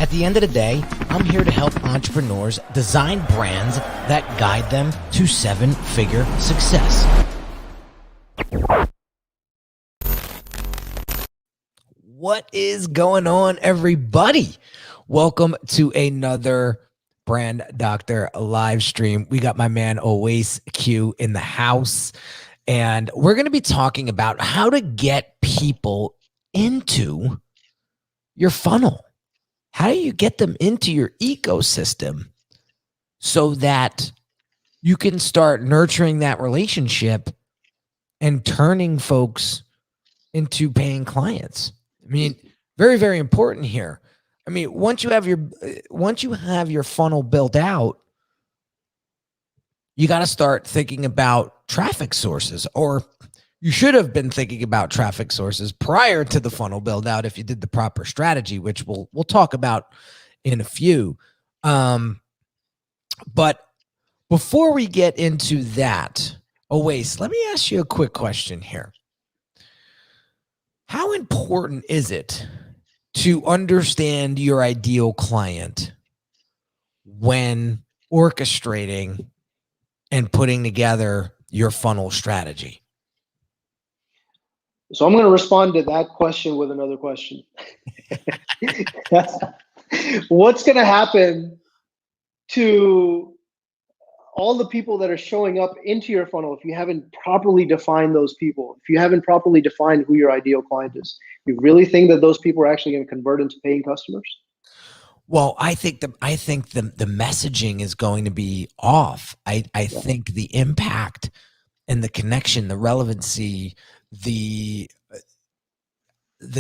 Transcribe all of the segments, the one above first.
At the end of the day, I'm here to help entrepreneurs design brands that guide them to seven-figure success. What is going on, everybody? Welcome to another Brand Doctor live stream. We got my man Oase Q in the house, and we're going to be talking about how to get people into your funnel. How do you get them into your ecosystem so that you can start nurturing that relationship and turning folks into paying clients? I mean, very, very important here. I mean, once you have your funnel built out, you got to start thinking about traffic sources, or you should have been thinking about traffic sources prior to the funnel build out if you did the proper strategy, which we'll talk about in a few. But before we get into that, Oase, let me ask you a quick question here. How important is it to understand your ideal client when orchestrating and putting together your funnel strategy? So I'm going to respond to that question with another question. What's going to happen to all the people that are showing up into your funnel if you haven't properly defined those people? If you haven't properly defined who your ideal client is, you really think that those people are actually going to convert into paying customers? Well, I think the messaging is going to be off. I think the impact and the connection, the relevancy, the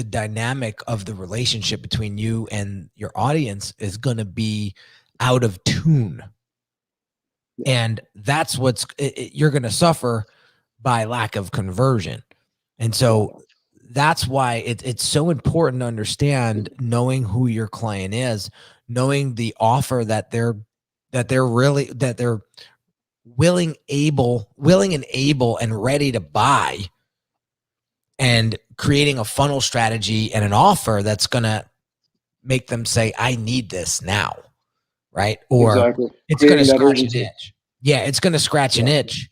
dynamic of the relationship between you and your audience is going to be out of tune. And that's you're going to suffer by lack of conversion. And so that's why it's so important to understand knowing who your client is, knowing the offer that they're willing and able and ready to buy, and creating a funnel strategy and an offer that's going to make them say, I need this now. Right. Or exactly. It's going to scratch an itch. Yeah. It's going to scratch an itch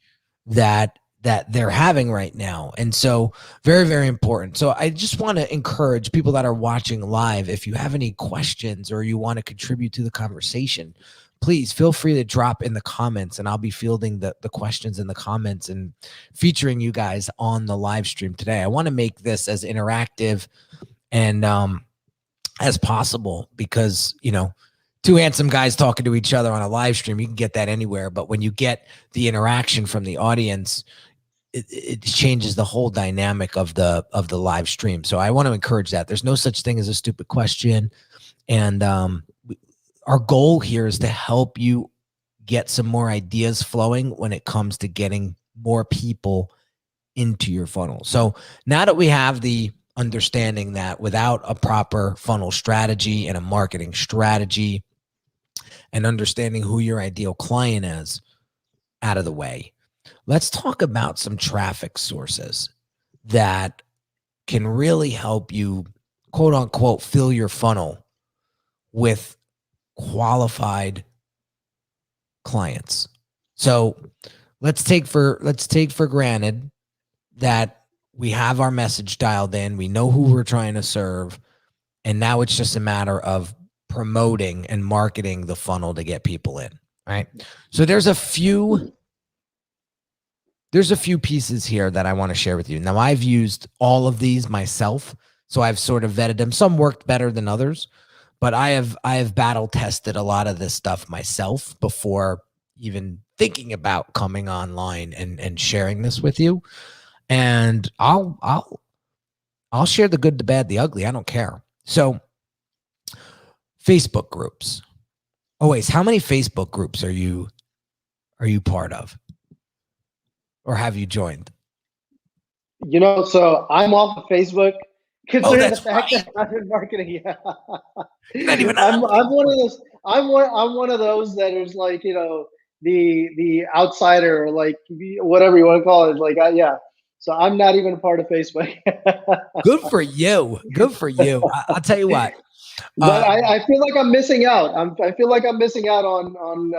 that they're having right now. And so very, very important. So I just want to encourage people that are watching live, if you have any questions or you want to contribute to the conversation, please feel free to drop in the comments, and I'll be fielding the questions in the comments and featuring you guys on the live stream today. I want to make this as interactive and as possible, because, you know, two handsome guys talking to each other on a live stream, you can get that anywhere. But when you get the interaction from the audience, it changes the whole dynamic of the live stream. So I want to encourage that. There's no such thing as a stupid question. And our goal here is to help you get some more ideas flowing when it comes to getting more people into your funnel. So now that we have the understanding that without a proper funnel strategy and a marketing strategy and understanding who your ideal client is out of the way, let's talk about some traffic sources that can really help you, quote unquote, fill your funnel with qualified clients. So let's take for granted that we have our message dialed in. We know who we're trying to serve. And now it's just a matter of promoting and marketing the funnel to get people in. Right. So there's a few pieces here that I want to share with you. Now, I've used all of these myself, so I've sort of vetted them. Some worked better than others, but I have battle tested a lot of this stuff myself before even thinking about coming online and sharing this with you. And I'll share the good, the bad, the ugly. I don't care. So Facebook groups. Always, how many Facebook groups are you part of? Or have you joined? You know, so I'm off of Facebook. Considering the fact right. that I've been marketing, Not even I'm one of those. I'm one of those that is like, you know, the outsider, or like whatever you want to call it. Like, So I'm not even a part of Facebook. Good for you. Good for you. I'll tell you what. But I feel like I'm missing out. I feel like I'm missing out on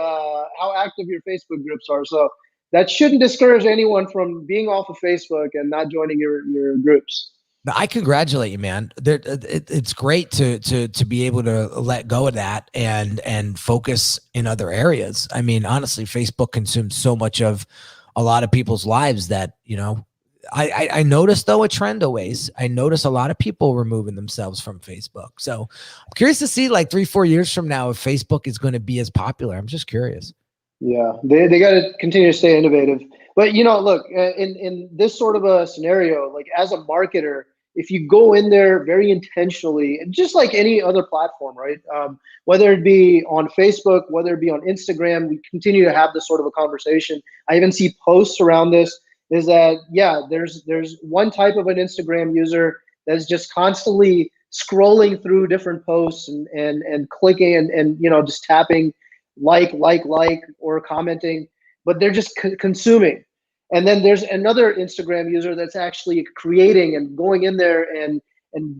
how active your Facebook groups are. So that shouldn't discourage anyone from being off of Facebook and not joining your groups. I congratulate you, man. It's great to be able to let go of that and focus in other areas. I mean, honestly, Facebook consumes so much of a lot of people's lives that, you know, I noticed though a trend always. I notice a lot of people removing themselves from Facebook. So I'm curious to see like 3-4 years from now if Facebook is going to be as popular. I'm just curious. Yeah, they got to continue to stay innovative. But you know, look, in this sort of a scenario, like as a marketer, if you go in there very intentionally, and just like any other platform, right? Whether it be on Facebook, whether it be on Instagram, we continue to have this sort of a conversation. I even see posts around this. Is that yeah? There's one type of an Instagram user that's just constantly scrolling through different posts and clicking and you know just tapping like or commenting, but they're just consuming. And then there's another Instagram user that's actually creating and going in there and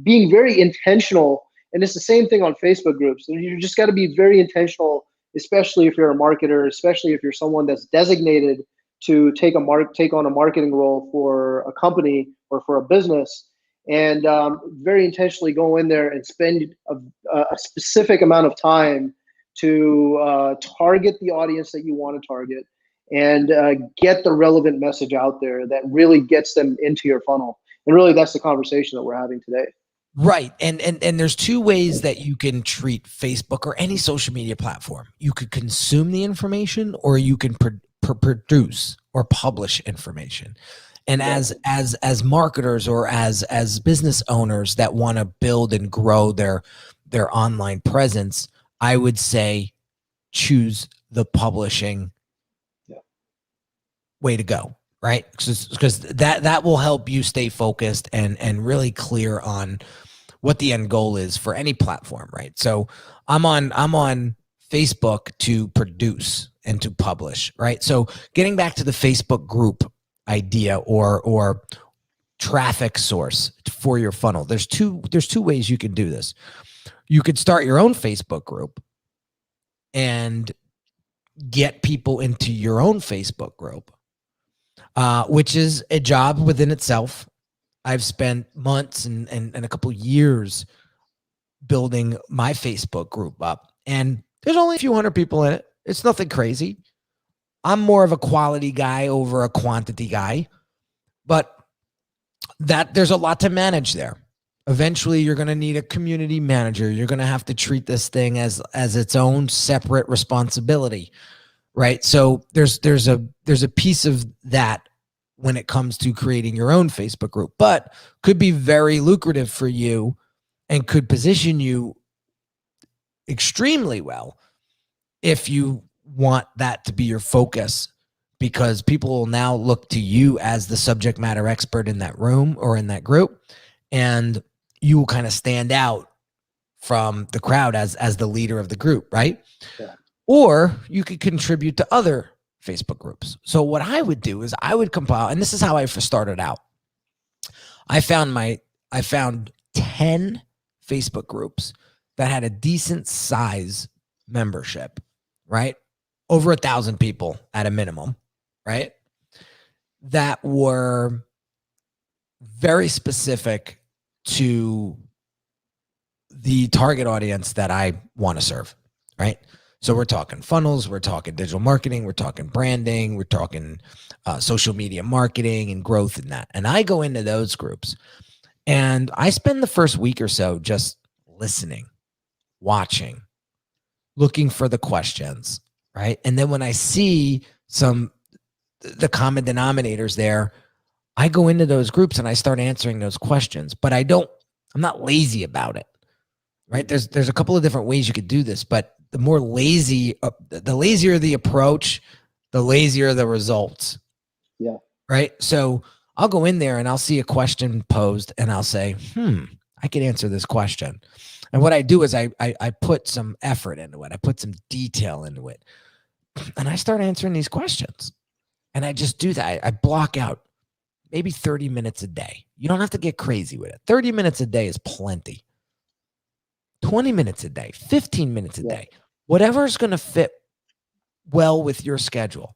being very intentional. And it's the same thing on Facebook groups. You just got to be very intentional, especially if you're a marketer, especially if you're someone that's designated to take on a marketing role for a company or for a business, and very intentionally go in there and spend a specific amount of time to target the audience that you want to target and get the relevant message out there that really gets them into your funnel. And really, that's the conversation that we're having today. Right. And there's two ways that you can treat Facebook or any social media platform. You could consume the information or you can produce or publish information. And as marketers or as business owners that want to build and grow their online presence, I would say choose the publishing way to go, right? Because that will help you stay focused and really clear on what the end goal is for any platform, right? So I'm on Facebook to produce and to publish, right? So getting back to the Facebook group idea or traffic source for your funnel, there's two ways you can do this. You could start your own Facebook group and get people into your own Facebook group, which is a job within itself. I've spent months and a couple years building my Facebook group up, and there's only a few hundred people in it. It's nothing crazy. I'm more of a quality guy over a quantity guy, but that there's a lot to manage there. Eventually, you're going to need a community manager. You're going to have to treat this thing as its own separate responsibility, right? So there's a piece of that when it comes to creating your own Facebook group, but could be very lucrative for you and could position you extremely well if you want that to be your focus, because people will now look to you as the subject matter expert in that room or in that group, and you will kind of stand out from the crowd as the leader of the group, right? Yeah. Or you could contribute to other Facebook groups. So what I would do is I would compile, and this is how I started out. I found 10 Facebook groups that had a decent size membership, right? Over 1,000 people at a minimum, right? That were very specific to the target audience that I want to serve, right? So we're talking funnels, we're talking digital marketing, we're talking branding, we're talking social media marketing and growth in that. And I go into those groups and I spend the first week or so just listening, watching, looking for the questions, right? And then when I see the common denominators there, I go into those groups and I start answering those questions, but I'm not lazy about it, right? There's a couple of different ways you could do this, but the lazier the approach, the lazier the results. Yeah. Right. So I'll go in there and I'll see a question posed and I'll say, I can answer this question. And what I do is I put some effort into it. I put some detail into it. And I start answering these questions. And I just do that. I block out maybe 30 minutes a day. You don't have to get crazy with it. 30 minutes a day is plenty. 20 minutes a day, 15 minutes a day, whatever is going to fit well with your schedule.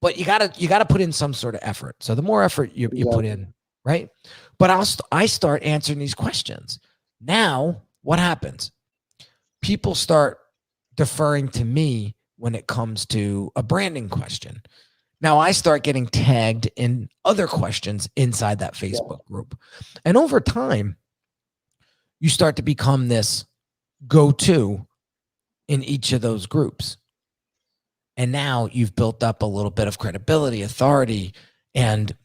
But you gotta put in some sort of effort. So the more effort you put in, right? But I start answering these questions. Now, what happens? People start deferring to me when it comes to a branding question. Now I start getting tagged in other questions inside that Facebook group. And over time, you start to become this go-to in each of those groups. And now you've built up a little bit of credibility, authority, and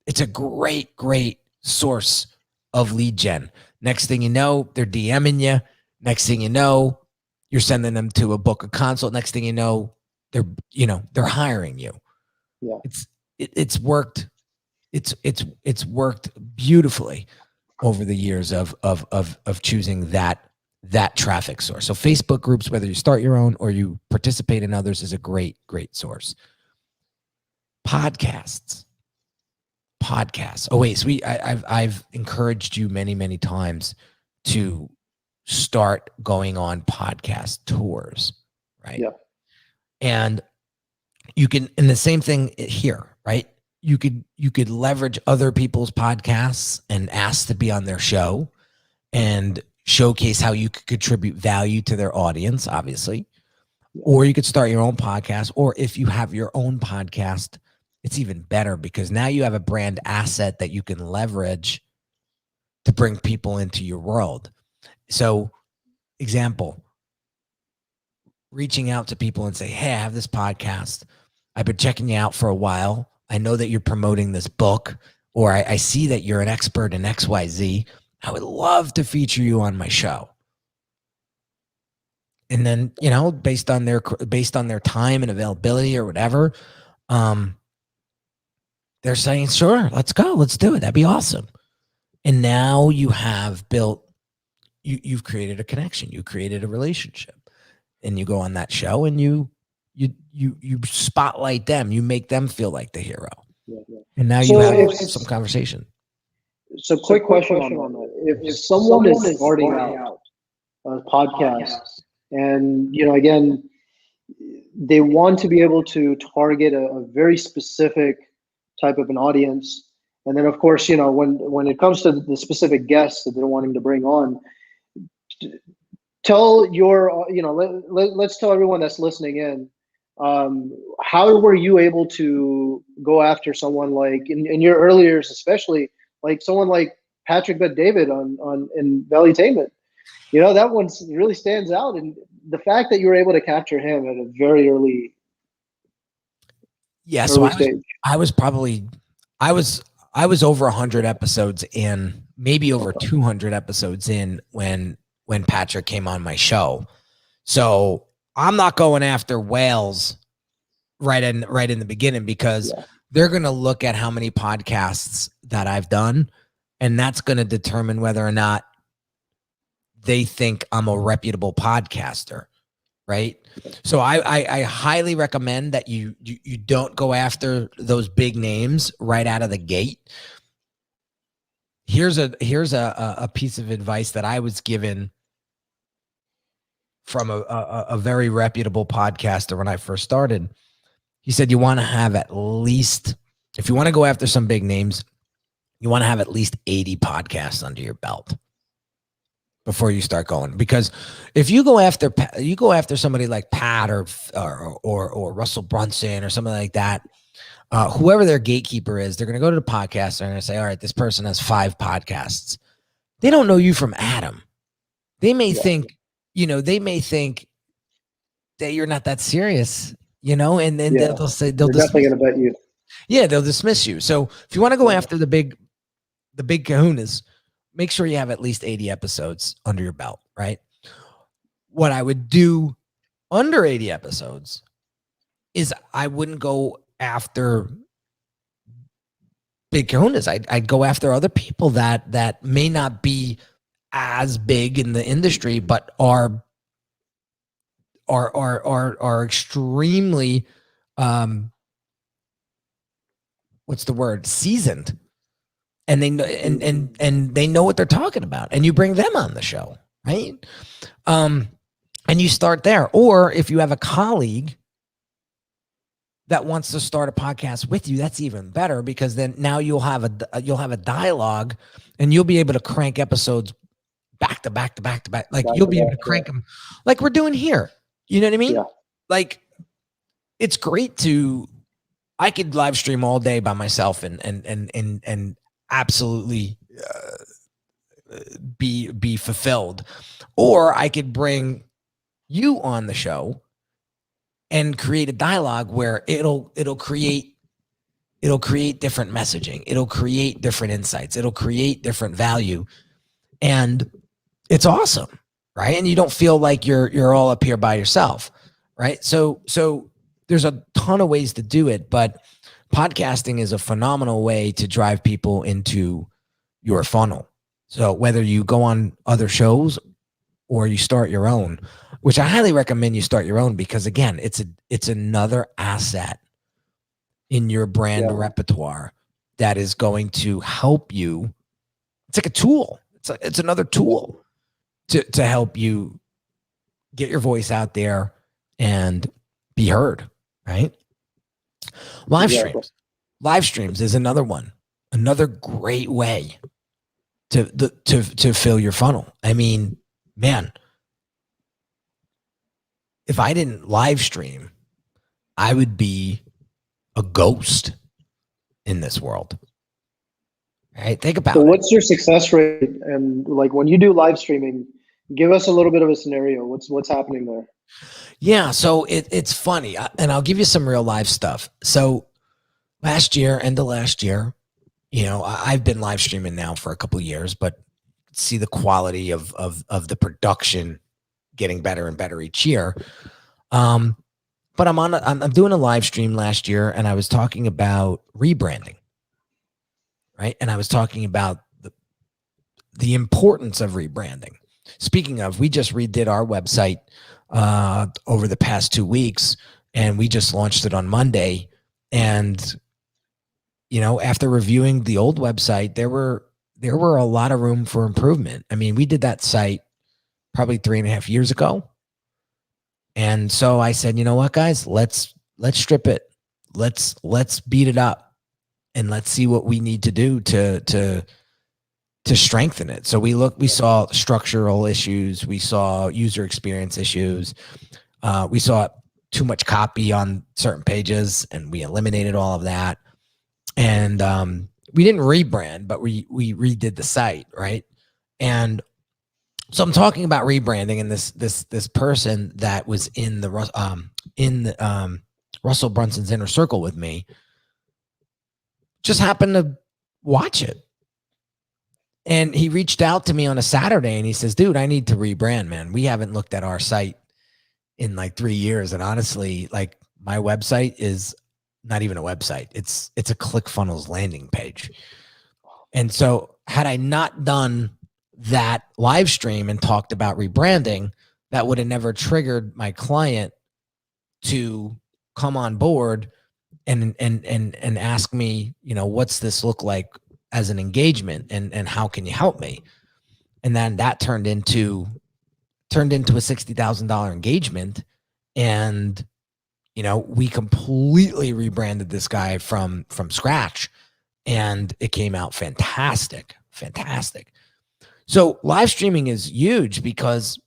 it's a great, great source of lead gen. Next thing you know, they're DMing you. Next thing you know, you're sending them to a book a consult. Next thing you know, they're hiring you. Yeah. It's worked. It's worked beautifully over the years of choosing that traffic source. So Facebook groups, whether you start your own or you participate in others, is a great, great source. Podcasts. Oh wait, so I've encouraged you many, many times to start going on podcast tours, right? Yeah. And you can, and the same thing here, right? You could leverage other people's podcasts and ask to be on their show and showcase how you could contribute value to their audience, obviously. Or you could start your own podcast. Or if you have your own podcast, it's even better because now you have a brand asset that you can leverage to bring people into your world. So, example, reaching out to people and say, hey, I have this podcast. I've been checking you out for a while. I know that you're promoting this book, or I see that you're an expert in XYZ. I would love to feature you on my show. And then, based on their time and availability or whatever, they're saying, sure, let's go. Let's do it. That'd be awesome. And now you have built, you've created a connection. You created a relationship. And you go on that show and you spotlight them. You make them feel like the hero. And now you have some conversation. So quick question on that. If someone is starting out a podcast and, again, they want to be able to target a very specific type of an audience. And then, of course, when it comes to the specific guests that they're wanting to bring on, tell let's tell everyone that's listening in, how were you able to go after someone like, in your early years, especially, like someone like Patrick Bet-David in Valuetainment? That one really stands out. And the fact that you were able to capture him at a very early stage. I was over 100 episodes in, maybe over 200 episodes in when Patrick came on my show. So I'm not going after whales right in the beginning because they're going to look at how many podcasts that I've done, and that's going to determine whether or not they think I'm a reputable podcaster, right? So I highly recommend that you don't go after those big names right out of the gate. Here's a piece of advice that I was given from a very reputable podcaster when I first started. He said, you want to have at least, if you want to go after some big names, you want to have at least 80 podcasts under your belt before you start going. Because if you go after somebody like Pat or Russell Brunson or something like that, whoever their gatekeeper is, they're going to go to the podcast and they're going to say, all right, this person has 5 podcasts. They don't know you from Adam. They may think, they may think that you're not that serious, and then they'll say, they're definitely going to bet you. Yeah, they'll dismiss you. So if you want to go after the big kahunas, make sure you have at least 80 episodes under your belt, right? What I would do under 80 episodes is I wouldn't go after big kahunas. I'd go after other people that may not be as big in the industry, but are extremely what's the word? Seasoned. And they know and they know what they're talking about. And you bring them on the show. right? And you start there. Or if you have a colleague that wants to start a podcast with you, that's even better, because then now you'll have a dialogue, and you'll be able to crank episodes back to back to back to back. Like you'll be able to crank them like we're doing here. You know what I mean? Yeah. Like it's great I could live stream all day by myself and absolutely be fulfilled, or I could bring you on the show and create a dialogue where it'll create different messaging, it'll create different insights, it'll create different value, and it's awesome, right? And you don't feel like you're all up here by yourself, right? So there's a ton of ways to do it, but podcasting is a phenomenal way to drive people into your funnel. So whether you go on other shows or you start your own, which I highly recommend you start your own, because again, it's another asset in your brand repertoire that is going to help you. It's like a tool. It's another tool to help you get your voice out there and be heard, right? Live streams is another one, another great way to fill your funnel. I mean, man, if I didn't live stream, I would be a ghost in this world. Right? Think about it. So what's your success rate? And like when you do live streaming, give us a little bit of a scenario. What's happening there? Yeah, so it's funny, and I'll give you some real life stuff. So end of last year, I've been live streaming now for a couple of years, but see the quality of the production getting better and better each year. But I'm doing a live stream last year, and I was talking about rebranding, right? And I was talking about the importance of rebranding. Speaking of, we just redid our website over the past 2 weeks, and we just launched it on Monday. And after reviewing the old website, there were a lot of room for improvement. I mean, we did that site probably 3.5 years ago. And so I said, you know what, guys, let's strip it. Let's beat it up, and let's see what we need to do to strengthen it. So we saw structural issues. We saw user experience issues. We saw too much copy on certain pages, and we eliminated all of that. And we didn't rebrand, but we redid the site, right? And so I'm talking about rebranding, and this person that was in the Russell Brunson's inner circle with me just happened to watch it. And he reached out to me on a Saturday, and he says, dude, I need to rebrand, man. We haven't looked at our site in like 3 years. And honestly, like my website is not even a website. It's a ClickFunnels landing page. And so had I not done that live stream and talked about rebranding, that would have never triggered my client to come on board and ask me, what's this look like as an engagement, and how can you help me? And then that turned into a $60,000 engagement. And, we completely rebranded this guy from scratch, and it came out fantastic. So live streaming is huge because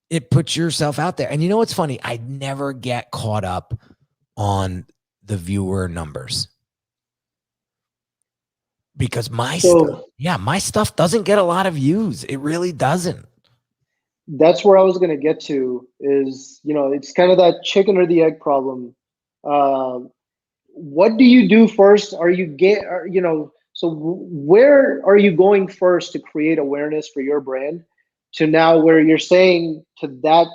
it puts yourself out there. And you know what's funny? I never get caught up on the viewer numbers, because my stuff doesn't get a lot of views. It really doesn't. That's where I was going to get to is, it's kind of that chicken or the egg problem. What do you do first? So where are you going first to create awareness for your brand, to now where you're saying to that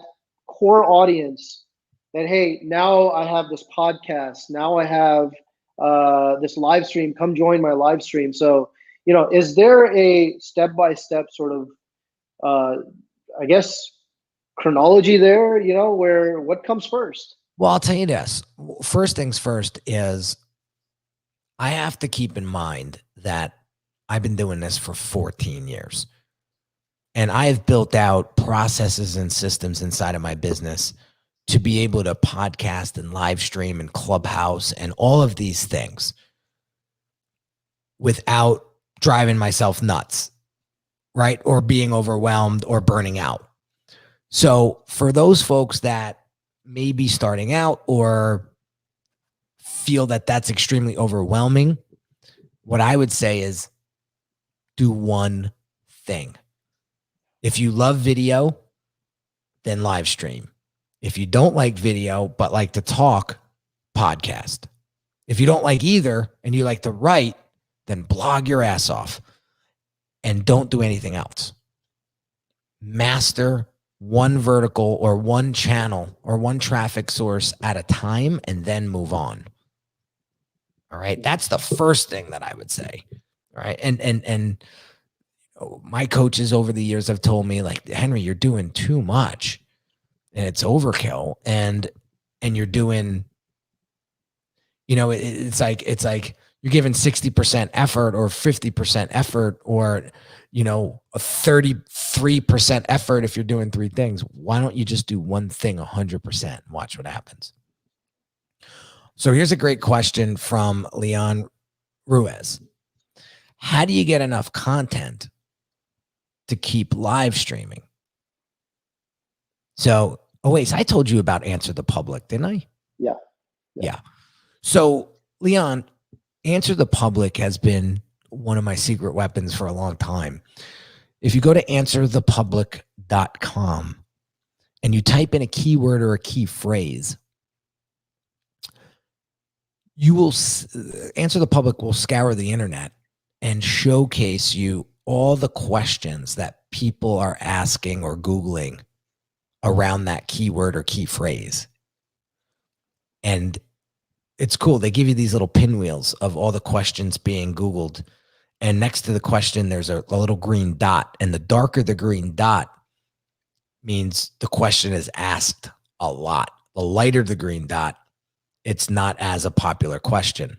core audience that, hey, now I have this podcast, now I have this live stream, come join my live stream. So, is there a step-by-step sort of, I guess, chronology there, where what comes first? Well, I'll tell you this. First things first is I have to keep in mind that I've been doing this for 14 years. And I have built out processes and systems inside of my business to be able to podcast and live stream and Clubhouse and all of these things without driving myself nuts, right? Or being overwhelmed or burning out. So for those folks that may be starting out or feel that that's extremely overwhelming, what I would say is do one thing. If you love video, then live stream. If you don't like video, but like to talk, podcast. If you don't like either and you like to write, then blog your ass off and don't do anything else. Master one vertical or one channel or one traffic source at a time and then move on. All right. That's the first thing that I would say. All right. And my coaches over the years have told me, like, Henry, you're doing too much and it's overkill, and you're doing, it's like you're giving 60% effort or 50% effort or, a 33% effort if you're doing three things. Why don't you just do one thing 100% and watch what happens? So here's a great question from Leon Ruiz. How do you get enough content to keep live streaming? So, wait, I told you about Answer the Public, didn't I? Yeah. So, Leon, Answer the Public has been one of my secret weapons for a long time. If you go to answerthepublic.com and you type in a keyword or a key phrase, Answer the Public will scour the internet and showcase you all the questions that people are asking or Googling around that keyword or key phrase. And it's cool. They give you these little pinwheels of all the questions being Googled. And next to the question, there's a little green dot. And the darker the green dot means the question is asked a lot. The lighter the green dot, it's not as a popular question.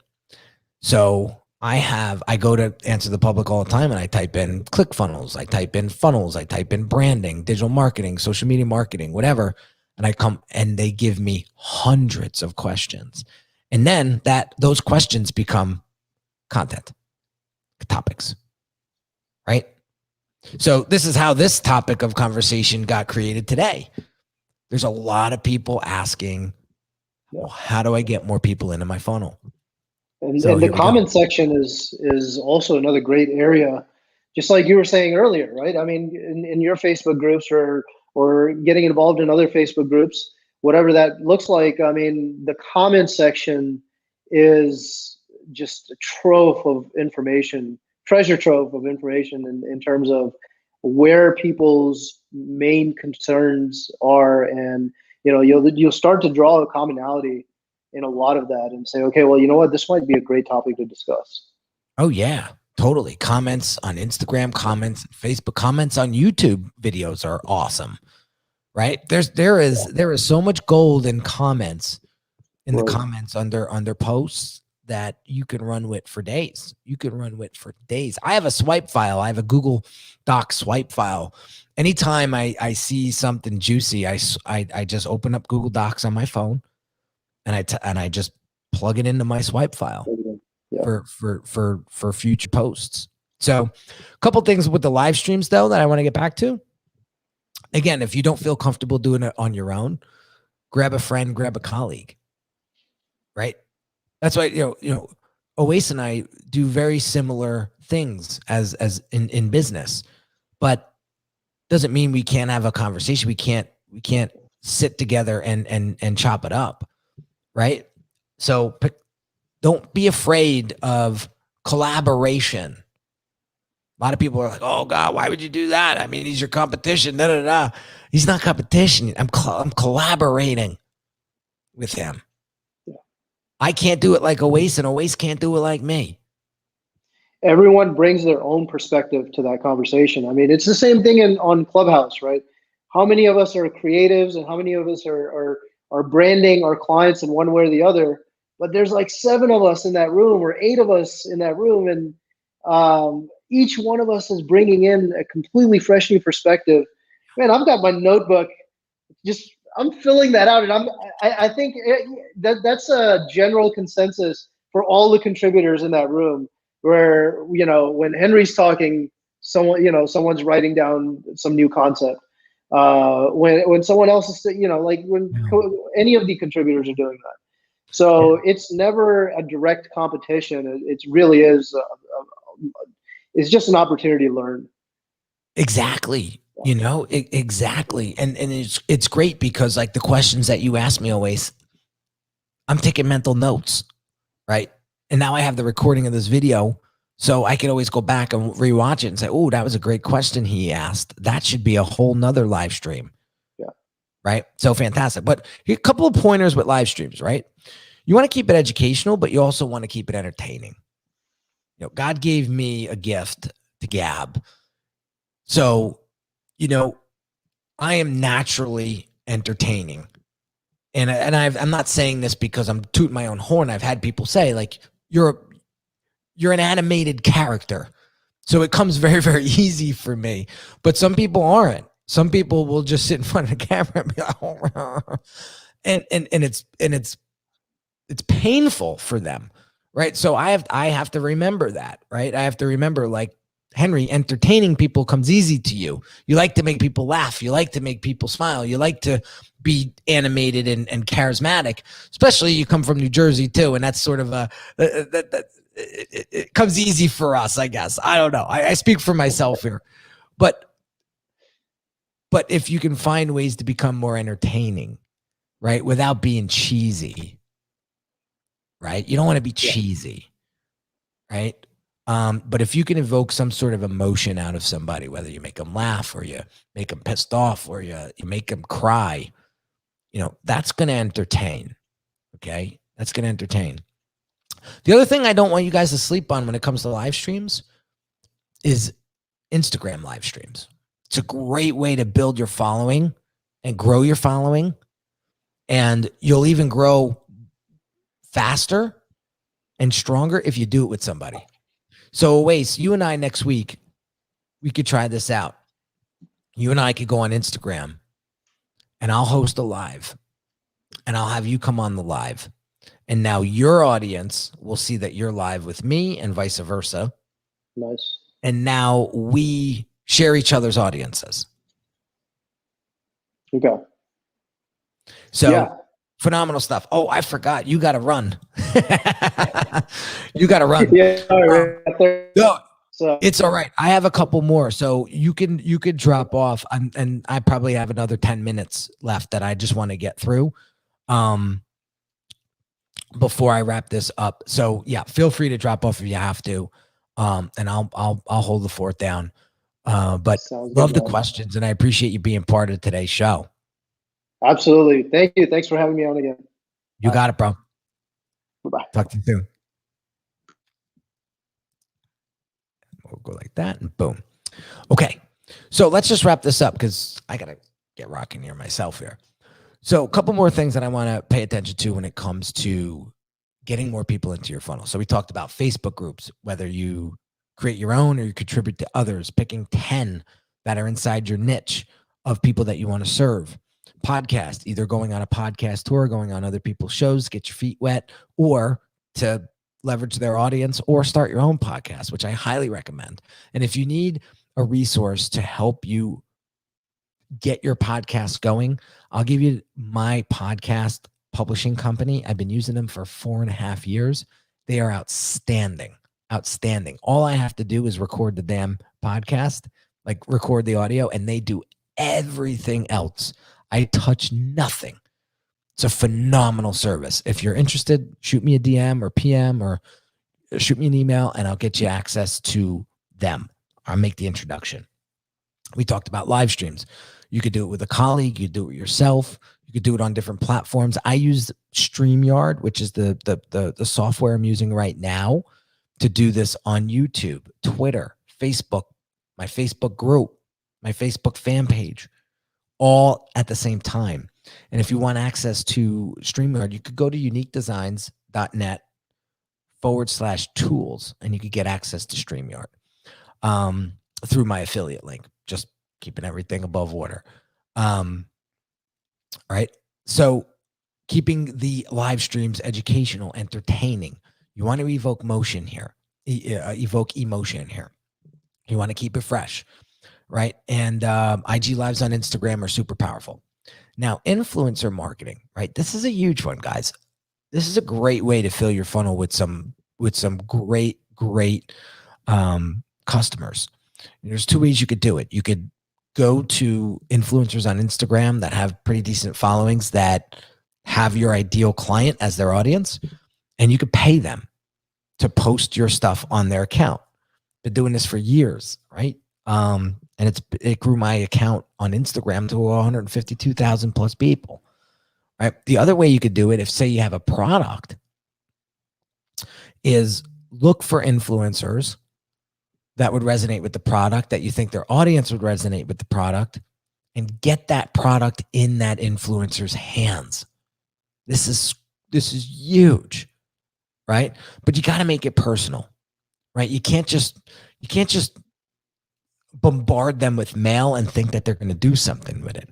So I go to Answer the Public all the time and I type in ClickFunnels, I type in funnels, I type in branding, digital marketing, social media marketing, whatever. And I come and they give me hundreds of questions. And then those questions become content, topics, right? So this is how this topic of conversation got created today. There's a lot of people asking, well, how do I get more people into my funnel? And the comment section is also another great area, just like you were saying earlier, right? I mean, in your Facebook groups or getting involved in other Facebook groups, whatever that looks like. I mean, the comment section is just a trove of information, treasure trove of information in terms of where people's main concerns are, and you'll start to draw a commonality in a lot of that and say, okay, well, you know what, this might be a great topic to discuss. Oh yeah, totally. Comments on Instagram, comments on Facebook, comments on YouTube videos are awesome, right? There is so much gold in comments, in the comments under posts that you can run with for days. I have a swipe file. I have a Google Doc swipe file. Anytime I see something juicy, I just open up Google Docs on my phone and I just plug it into my swipe file for future posts. So a couple things with the live streams though that I want to get back to. Again, if you don't feel comfortable doing it on your own, grab a friend, grab a colleague, right? That's why, Oasis and I do very similar things as in business, but doesn't mean we can't have a conversation. We can't sit together and chop it up. Right. So don't be afraid of collaboration. A lot of people are like, oh God, why would you do that? I mean, he's your competition. Da, da, da. He's not competition. I'm collaborating with him. Yeah. I can't do it like Oasis, and Oasis can't do it like me. Everyone brings their own perspective to that conversation. I mean, it's the same thing on Clubhouse, right? How many of us are creatives and how many of us are branding our clients in one way or the other? But there's like 7 of us in that room or 8 of us in that room. And each one of us is bringing in a completely fresh new perspective. Man, I've got my notebook, just I'm filling that out, and I think that's a general consensus for all the contributors in that room. Where when Henry's talking, someone's writing down some new concept. When someone else is, like when any of the contributors are doing that. So it's never a direct competition. It really is. It's just an opportunity to learn. Exactly. Exactly. And it's great because like the questions that you ask me always, I'm taking mental notes, right? And now I have the recording of this video, so I can always go back and rewatch it and say, oh, that was a great question he asked. That should be a whole nother live stream. Yeah. Right. So fantastic. But here, a couple of pointers with live streams, right? You want to keep it educational, but you also want to keep it entertaining. God gave me a gift to gab. So, I am naturally entertaining. And I'm not saying this because I'm tooting my own horn. I've had people say, like, you're an animated character. So it comes very, very easy for me. But some people aren't. Some people will just sit in front of the camera and be like, oh, and it's painful for them. Right. So I have to remember that, right? I have to remember, like, Henry, entertaining people comes easy to you. You like to make people laugh. You like to make people smile. You like to be animated and charismatic, especially you come from New Jersey too. And that's sort of it comes easy for us, I guess. I don't know. I speak for myself here, but if you can find ways to become more entertaining, right, without being cheesy, right? You don't want to be cheesy, right? But if you can evoke some sort of emotion out of somebody, whether you make them laugh or you make them pissed off or you make them cry, that's going to entertain. Okay. That's going to entertain. The other thing I don't want you guys to sleep on when it comes to live streams is Instagram live streams. It's a great way to build your following and grow your following. And you'll even grow faster and stronger if you do it with somebody. So, Wace, you and I next week, we could try this out. You and I could go on Instagram and I'll host a live and I'll have you come on the live. And now your audience will see that you're live with me and vice versa. Nice. And now we share each other's audiences. Okay. So phenomenal stuff. Oh, I forgot. You got to run. You got to run. No, so it's all right. I have a couple more. So you could drop off and I probably have another 10 minutes left that I just want to get through before I wrap this up. So yeah, feel free to drop off if you have to. And I'll hold the fort down. But love the questions and I appreciate you being part of today's show. Absolutely. Thank you. Thanks for having me on again. You got it, bro. Bye-bye. Talk to you soon. We'll go like that and boom. Okay. So let's just wrap this up because I got to get rocking here myself here. So a couple more things that I want to pay attention to when it comes to getting more people into your funnel. So we talked about Facebook groups, whether you create your own or you contribute to others, picking 10 that are inside your niche of people that you want to serve. Podcast, either going on a podcast tour, going on other people's shows, get your feet wet, or to leverage their audience or start your own podcast, which I highly recommend. And if you need a resource to help you get your podcast going, I'll give you my podcast publishing company. I've been using them for 4.5 years. They are outstanding. Outstanding. All I have to do is record the damn podcast, like record the audio, and they do everything else. I touch nothing. It's a phenomenal service. If you're interested, shoot me a DM or PM or shoot me an email and I'll get you access to them. I'll make the introduction. We talked about live streams. You could do it with a colleague. You could do it yourself. You could do it on different platforms. I use StreamYard, which is the software I'm using right now to do this on YouTube, Twitter, Facebook, my Facebook group, my Facebook fan page, all at the same time. And if you want access to StreamYard, you could go to uniquedesignz.net/tools and you could get access to StreamYard. through my affiliate link, just keeping everything above water. Right. So keeping the live streams educational, entertaining. You want to evoke motion here, evoke emotion here. You want to keep it fresh, right? And IG lives on Instagram are super powerful. Now, influencer marketing, right? This is a huge one, guys. This is a great way to fill your funnel with some great customers. There's two ways you could do it. You could go to influencers on Instagram that have pretty decent followings that have your ideal client as their audience, and you could pay them to post your stuff on their account. Been doing this for years, right? And it grew my account on Instagram to 152,000 plus people. Right. The other way you could do it, if say you have a product, is look for influencers that would resonate with the product, that you think their audience would resonate with the product, and get that product in that influencer's hands. This is huge, right? But you got to make it personal, right? You can't just bombard them with mail and think that they're going to do something with it.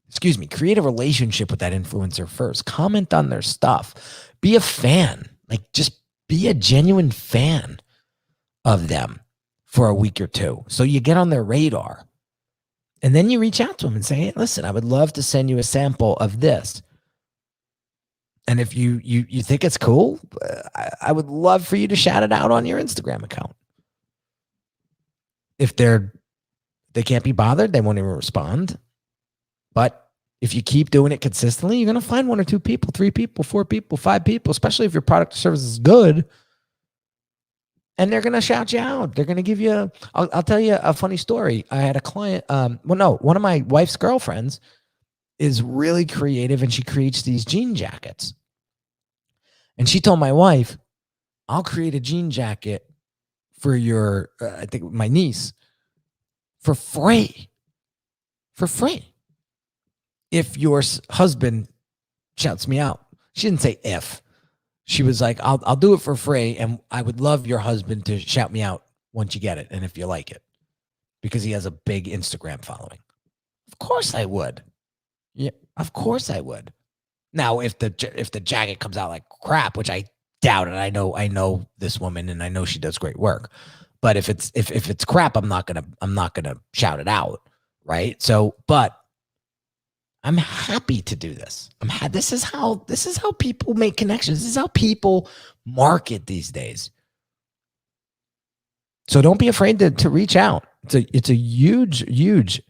Excuse me, create a relationship with that influencer first. Comment on their stuff. Be a fan. Like, just be a genuine fan of them for a week or two. So you get on their radar. And then you reach out to them and say, hey, listen, I would love to send you a sample of this. And if you think it's cool, I would love for you to shout it out on your Instagram account. If they can't be bothered, they won't even respond. But if you keep doing it consistently, you're going to find 1 or 2 people, 3 people, 4 people, 5 people, especially if your product or service is good. And they're going to shout you out. They're going to give you, I'll tell you a funny story. I had a client, one of my wife's girlfriends is really creative, and she creates these jean jackets. And she told my wife, I'll create a jean jacket for your, I think my niece, for free. If your husband shouts me out. She didn't say if. She was like, I'll do it for free, and I would love your husband to shout me out once you get it and if you like it, because he has a big Instagram following. Of course I would. Yeah, of course I would. Now, if the jacket comes out like crap, which I doubt it, I know this woman, and I know she does great work. But if it's crap, I'm not gonna shout it out, right? So, but I'm happy to do this. This is how people make connections. This is how people market these days. So don't be afraid to reach out. It's a huge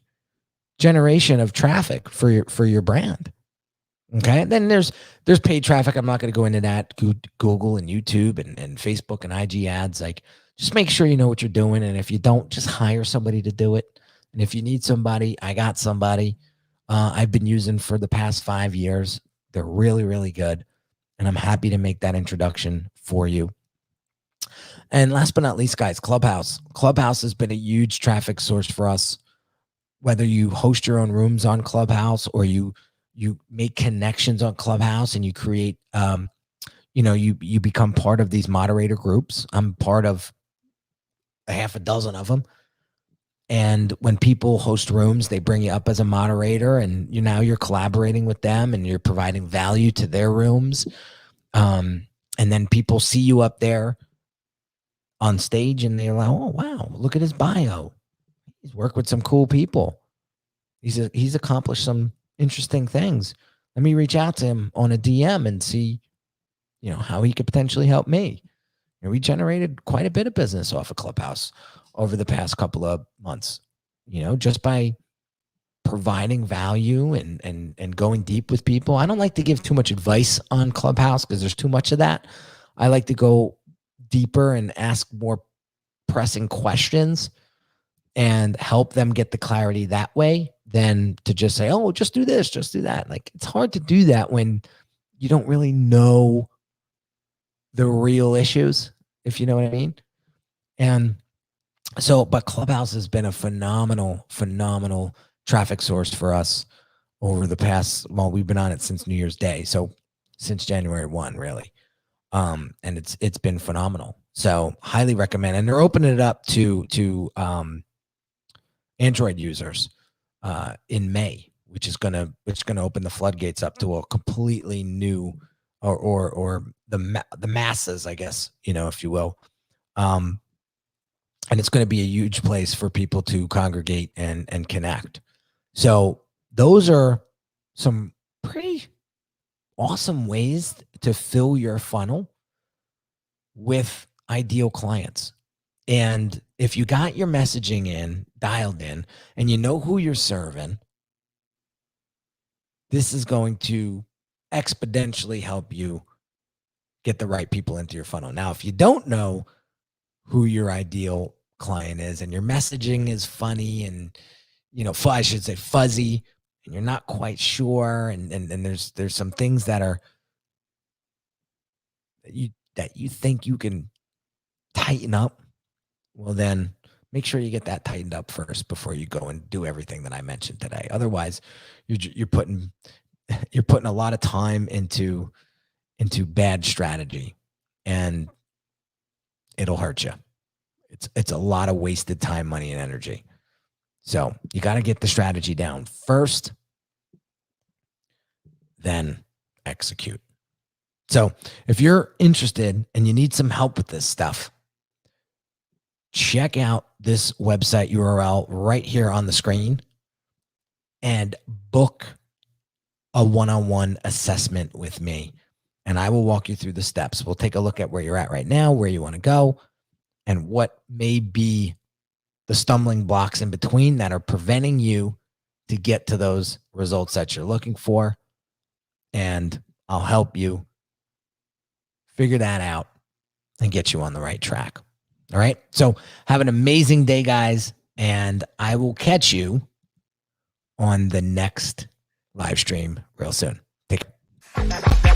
generation of traffic for your brand. Okay. And then there's paid traffic. I'm not going to go into that. Google and YouTube and Facebook and IG ads. Like, just make sure you know what you're doing. And if you don't, just hire somebody to do it. And if you need somebody, I got somebody I've been using for the past 5 years. They're really, really good. And I'm happy to make that introduction for you. And last but not least, guys, Clubhouse. Clubhouse has been a huge traffic source for us. Whether you host your own rooms on Clubhouse, or you make connections on Clubhouse, and you create, you become part of these moderator groups. I'm part of a half a dozen of them. And when people host rooms, they bring you up as a moderator, and you're collaborating with them, and you're providing value to their rooms. And then people see you up there on stage, and they're like, oh, wow, look at his bio. He's worked with some cool people. He's accomplished some interesting things. Let me reach out to him on a DM and see, how he could potentially help me. And we generated quite a bit of business off of Clubhouse over the past couple of months, just by providing value and going deep with people. I don't like to give too much advice on Clubhouse because there's too much of that. I like to go deeper and ask more pressing questions and help them get the clarity that way than to just say, oh, just do this, just do that. Like, it's hard to do that when you don't really know the real issues, if you know what I mean. And so, but Clubhouse has been a phenomenal traffic source for us over the past, we've been on it since New Year's Day. So since January 1, really. And it's been phenomenal. So highly recommend. And they're opening it up to Android users in May, which is gonna open the floodgates up to a completely new or the masses, I guess, if you will. And it's going to be a huge place for people to congregate and connect. So those are some pretty awesome ways to fill your funnel with ideal clients. And if you got your messaging dialed in, and you know who you're serving, this is going to exponentially help you get the right people into your funnel. Now, if you don't know who your ideal client is and your messaging is funny and, I should say fuzzy, and you're not quite sure, and there's some things that are that you think you can tighten up, well, then make sure you get that tightened up first before you go and do everything that I mentioned today. Otherwise, you're putting a lot of time into bad strategy, and it'll hurt you. It's a lot of wasted time, money, and energy. So you got to get the strategy down first, then execute. So if you're interested and you need some help with this stuff, check out this website URL right here on the screen and book a one-on-one assessment with me. And I will walk you through the steps. We'll take a look at where you're at right now, where you want to go, and what may be the stumbling blocks in between that are preventing you to get to those results that you're looking for. And I'll help you figure that out and get you on the right track. All right. So have an amazing day, guys. And I will catch you on the next live stream real soon. Take care.